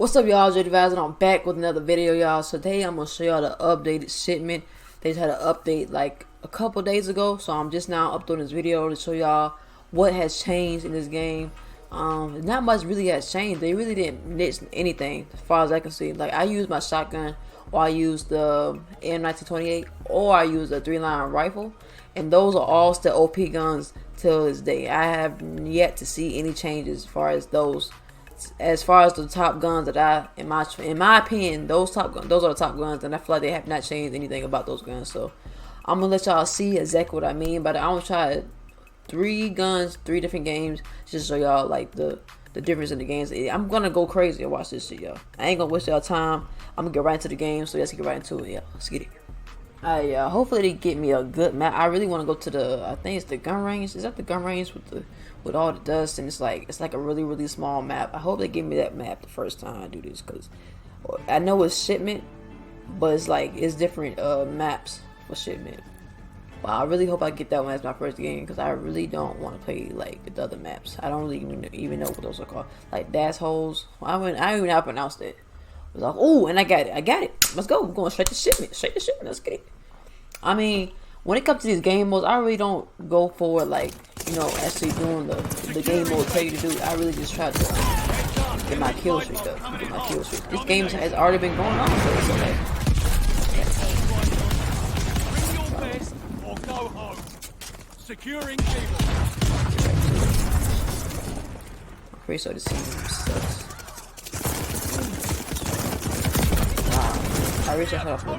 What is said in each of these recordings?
What's up, y'all? JD Vaz, and I'm back with another video, y'all. So today I'm gonna show y'all the updated shipment. They just had an update like a couple days ago, so I'm just now uploading this video to show y'all what has changed in this game. Not much really has changed. They really didn't niche anything as far as I can see. Like, I used my shotgun, or I used the M1928, or I used a 3-line rifle, and those are all still OP guns till this day. I have yet to see any changes as far as those. As far as the top guns that in my opinion, those are the top guns, and I feel like they have not changed anything about those guns. So I'm gonna let y'all see exactly what I mean. But I'm gonna try 3 guns, 3 different games, just to show y'all like the difference in the games. I'm gonna go crazy and watch this shit, y'all. I ain't gonna waste y'all time. I'm gonna get right into the game. So let's get right into it, yeah. Let's get it. Alright, y'all. Hopefully they get me a good map. I really want to go to the, I think it's the gun range. Is that the gun range with all the dust, and it's like a really small map. I hope they give me that map the first time I do this, because I know it's Shipment, but it's different maps for Shipment. But I really hope I get that one as my first game, because I really don't want to play like the other maps. I don't really even know what those are called, like dash holes. I don't even know how to pronounce that. It was like, oh, and I got it. Let's go. We're going straight to Shipment. Let's get it. I mean, when it comes to these game modes, I really don't go for like, you know, actually doing the game mode tell you to do. I really just try to get my kill streak though. This game has already been going on, so it's okay. Securing I'm pretty sure this season sucks. Wow. I wish I had a full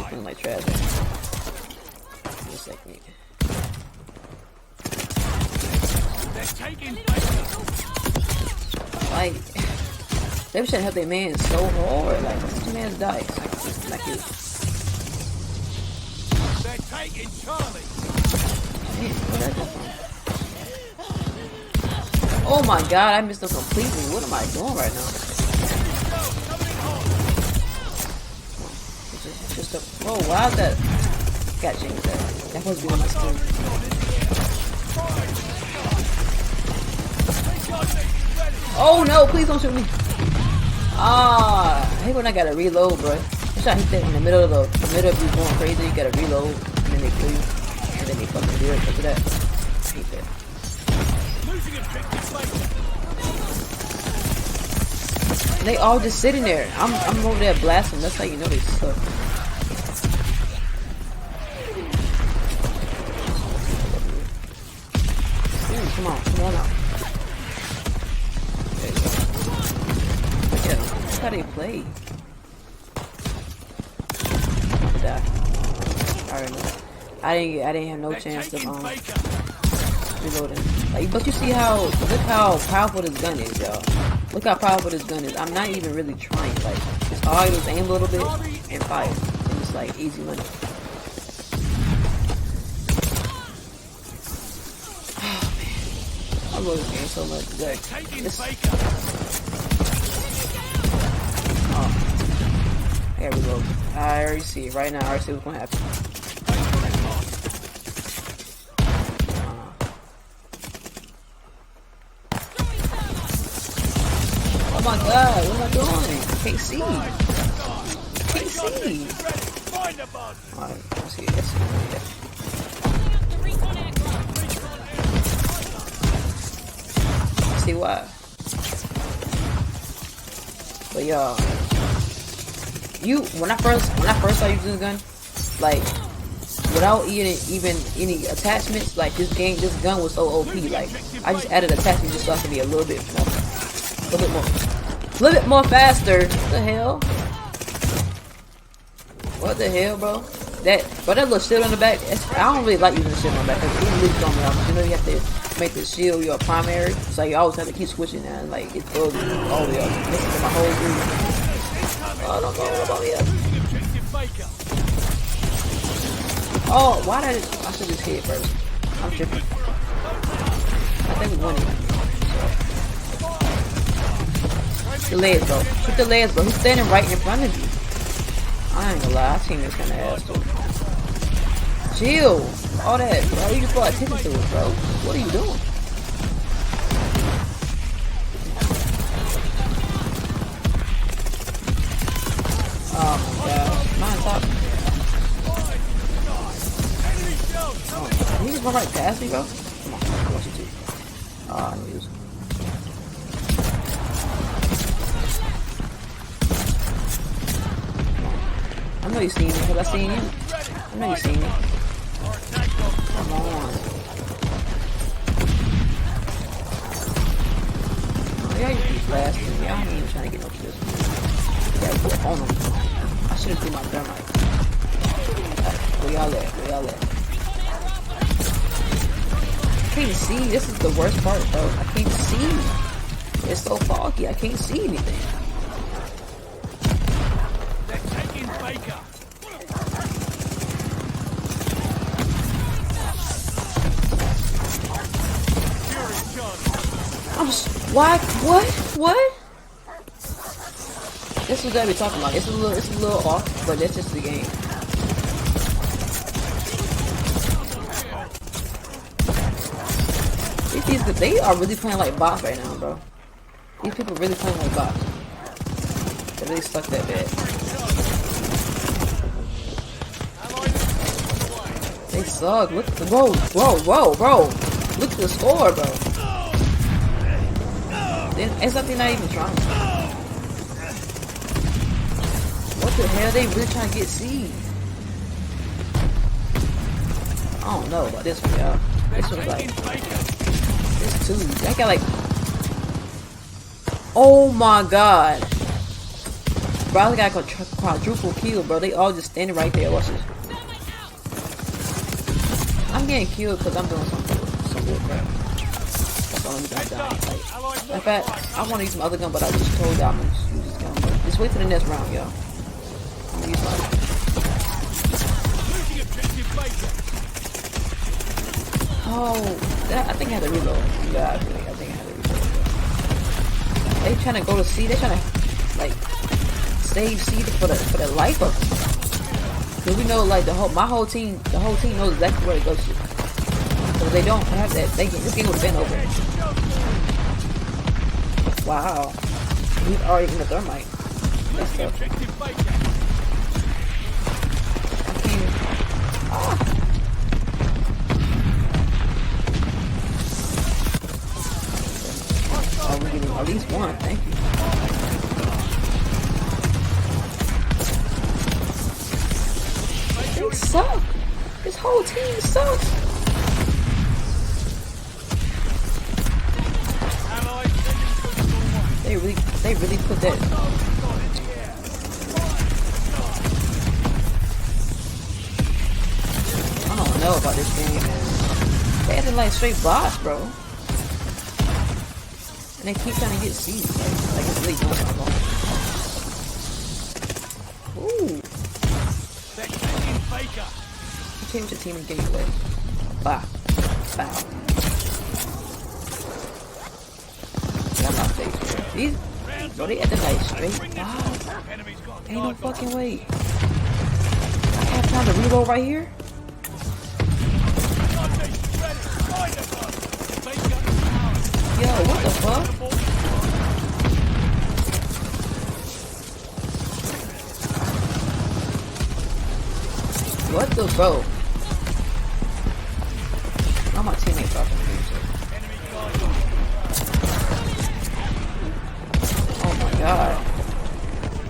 feeling like trash. Just like me. Like, they should have their man so hard. Like, this man's dice. Like you. They're taking Charlie. Man, where that come from? Oh my god, I missed them completely. What am I doing right now? Just a, whoa, why is that? Got changed that. That supposed to be on my screen. Oh no, please don't shoot me. I hate when I gotta reload, bro. I try to hit that in the middle of you going crazy, you gotta reload, and then they kill you. And then they fucking do it because of that. I hate that. They all just sitting there. I'm over there blasting. That's how you know they suck. Come on out. There you go. Yeah, that's how they play. I die. I already know. I didn't have no chance to reload him. Like, but you see look how powerful this gun is, y'all. Look how powerful this gun is. I'm not even really trying. Like, it's all I do is aim a little bit and fire. And it's like easy money. I love this game so much. I gotta reload. I already see it right now. I already see what's gonna happen. Oh my god, what am I doing? Can't see. Alright, let's see. See why? But y'all, when I first started using this gun, like without even any attachments, like this gun was so OP. Like, I just added attachments just so I can be a little bit more faster. What the hell? What the hell, bro? That little shit on the back. I don't really like using the shit on the back because it really throws me off. You know, you have to make the shield your primary, so you always have to keep switching that, and like it throws me all the way up. This is my whole group. Oh, don't go about me up. Oh, why did I should just hit it first? I'm tripping. I think we won it. The legs, bro. Shoot the legs, bro. He's standing right in front of you. I ain't gonna lie, I seen this kind of ass, too. Chill. All that, bro. You just brought attention to it, bro. What are you doing? top. Oh, he just run right past me, bro. Come on, I want you to. Oh, I know he was. I know you seen me, because I seen you. I know you seen me. Come on. Oh, yeah, you keep blasting me. I ain't even trying to get no kills. Yeah, put on him. I should have threw my thermite. Where y'all at? Where y'all at? I can't see. This is the worst part, bro. I can't see. It's so foggy. I can't see anything. They're taking Baker. Why? What? This is what we talking about. It's a little off, but that's just the game. They are really playing like bots right now, bro. These people are really playing like bots. They really suck that bad. They suck. Look, bro. Look at the score, bro. It's like they're not even trying. What the hell? They really trying to get seed. I don't know about this one, y'all. This one's like, it's two. I got like, oh my god. Bro, I got a quadruple kill, bro. They all just standing right there. Watch this. I'm getting killed because I'm doing some good crap. That's the only thing I'm doing. In fact, I want to use some other gun, but I just told y'all I'm going to use this gun. But just wait till the next round, y'all. I'm going to use my... Oh, I think I had to reload. Yeah, I think I had to reload. They trying to go to C. They trying to, like, save C for the life of them. Cause we know, like, the whole team knows exactly where it goes to. Cause they don't have that. This game would have been over. Wow, he's already in the thermite. That's tough. Oh, we're getting at least one. Thank you. They suck. This whole team sucks. They really put that. I don't know about this game. They had to like straight bots, bro. And they keep trying to get seeds. Like it's really doing something wrong. Ooh. Change the team and gateway. Bah. Bow. Got my face, bro. These. Bro, they at the like straight bots. Ain't no fucking way. I have time to reload right here. Yo, what the fuck? What the bro? All my teammates talking to me. Oh my god.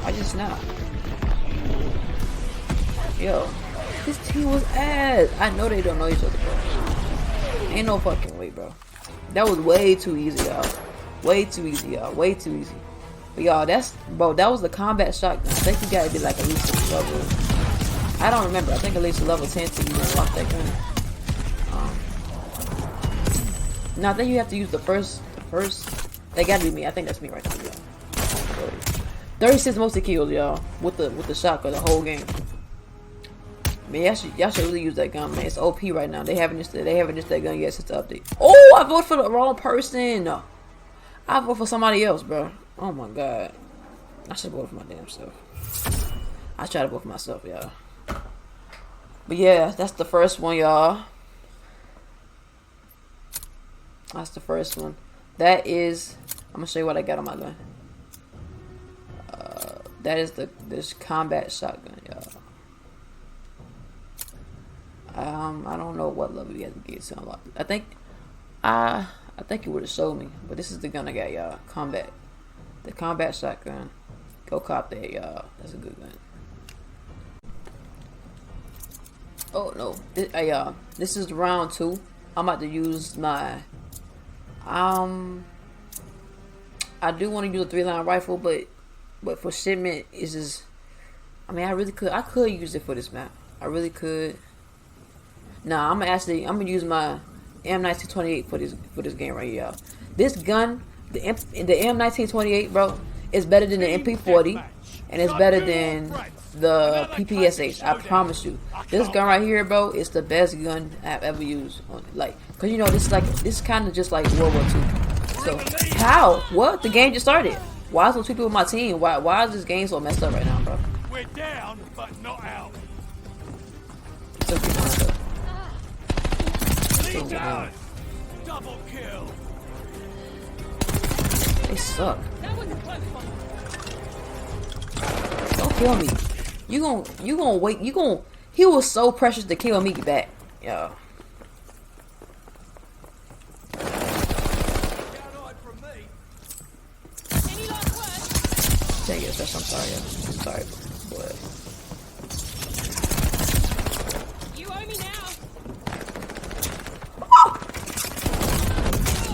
I just not. Yo, this team was ass. I know they don't know each other, bro. Ain't no fucking way, bro. That was way too easy, y'all. Way too easy, y'all. Way too easy. But y'all, that was the combat shotgun. I think you gotta be like at least a level. I don't remember. I think at least a level 10 to even unlock that gun. No, I think you have to use the first. They gotta be me. I think that's me right now, y'all. 36 most kills, y'all, with the shotgun the whole game. Man, y'all should really use that gun, man. It's OP right now. They haven't used that gun yet since the update. Oh, I voted for the wrong person. I voted for somebody else, bro. Oh my god. I should vote for my damn self. I try to vote for myself, y'all. But yeah, that's the first one, y'all. That's the first one. That is. I'm gonna show you what I got on my gun. That is this combat shotgun, y'all. I don't know what level you have to get to unlock it. I think you would have showed me, but this is the gun I got, y'all. Combat. The combat shotgun. Go cop that, y'all. That's a good gun. Oh no, this is round 2. I'm about to use my I do want to use a 3-line rifle, but for shipment is just, I mean, I could use it for this map. I really could. Nah, I'm gonna use my M1928 for this game right here, y'all. This gun, the M1928, bro, is better than the MP40, and it's better than the PPSH. I promise you. This gun right here, bro, is the best gun I've ever used. Like, cause you know this is kind of just like World War II. So how? What? The game just started. Why is those people on my team? Why is this game so messed up right now, bro? We're down, but not out. Double kill. They suck. Don't kill me. You gonna wait. He was so precious to kill me back. Yo. Take it, I'm sorry. I'm sorry. But You owe me now.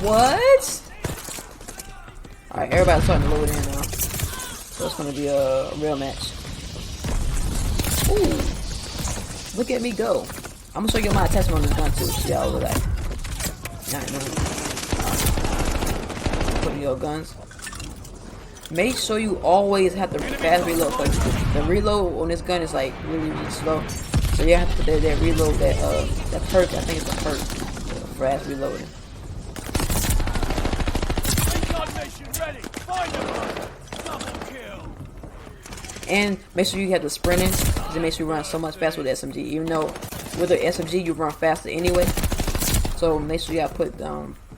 what? Alright, everybody's starting to load in now. So it's gonna be a real match. Ooh. Look at me go. I'm gonna show you my attachment on this gun too. See how it look like. Putting your guns. Make sure you always have the fast reload, because the reload on this gun is like really slow. So you have to put that reload, that perk. I think it's a perk. Fast reloading. Ready. Find them. Double kill. And make sure you have the sprinting, because it makes you run so much faster with SMG. Even though with the SMG you run faster anyway. So make sure you gotta put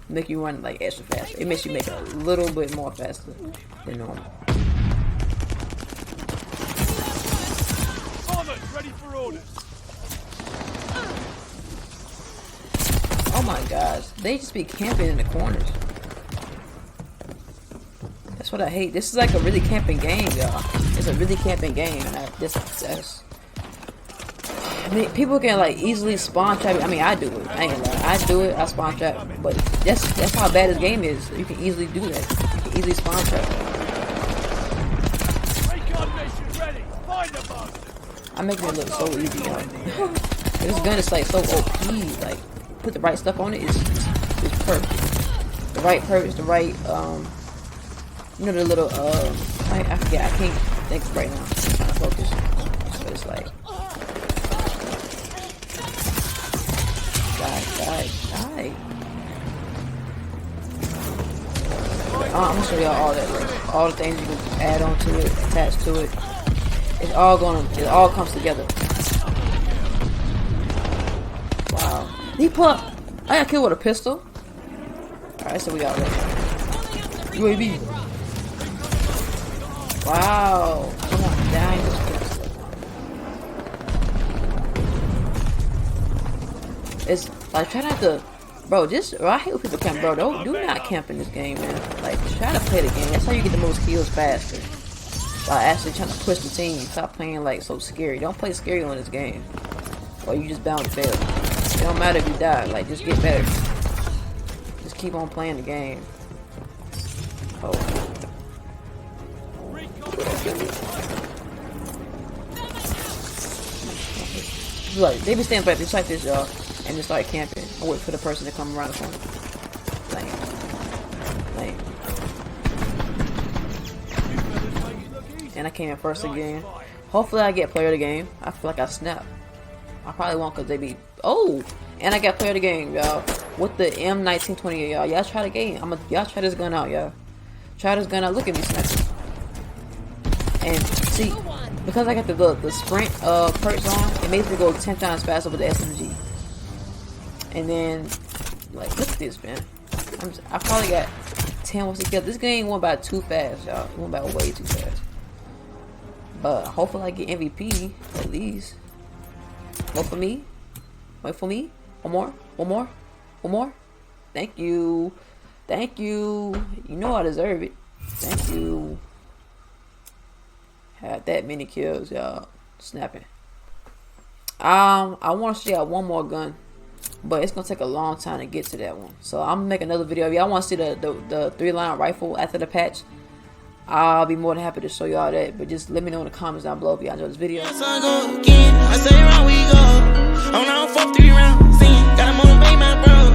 make you run like extra fast. It makes you make it a little bit more faster than normal. Ready for orders. Oh my gosh, they just be camping in the corners. That's what I hate. This is like a really camping game, y'all. It's a really camping game, and I mean, people can like easily spawn trap. I mean, I do it. I ain't gonna lie. I do it. I spawn trap, but that's how bad this game is. You can easily do that. You can easily spawn trap. Recon mission ready. Find the bug. I'm making it look so easy, y'all. This gun is like so OP. Like, put the right stuff on it. It's perfect. The right purpose. The right you know, the little I forget. I can't think right now. I'm trying to focus. So it's like. Die. I'm gonna show y'all all that, like, all the things you can add on to it, attach to it. It all comes together. Wow. He put up. I got killed with a pistol. Alright, so we got ready. UAV. Wow. I'm not dying this pistol. It's like, try not to, bro. I hate when people camp, bro. Do not camp in this game, man. Like, try to play the game. That's how you get the most kills faster. By actually trying to push the team. Stop playing like so scary. Don't play scary on this game, or you just bound to fail. It don't matter if you die. Like, just get better. Just keep on playing the game. Oh. Like, they be standing back just like this, y'all. And just start camping. I wait for the person to come around the corner. Lame. And I came in first again. Hopefully I get player of the game. I feel like I snapped. I probably won't, because they be. Oh! And I got player of the game, y'all. With the M1928, y'all. Y'all try the game. Y'all try this gun out, y'all. Try this gun out. Look at me snapping. And see, because I got the sprint perks on, it makes me go 10 times faster with the SMG. And then, like, look at this, man. I probably got 10 once kills. This game went by too fast, y'all. It went by way too fast. But hopefully I get MVP, at least. Vote for me. Wait for me. One more. One more. One more. Thank you. Thank you. You know I deserve it. Thank you. Had that many kills, y'all. Snapping. I want to show y'all one more gun, but it's gonna take a long time to get to that one. So I'm gonna make another video. If y'all want to see the 3-line rifle after the patch, I'll be more than happy to show y'all that. But just let me know in the comments down below if y'all enjoyed this video. I say round we go. On 4-3 round, got to motivate my bro.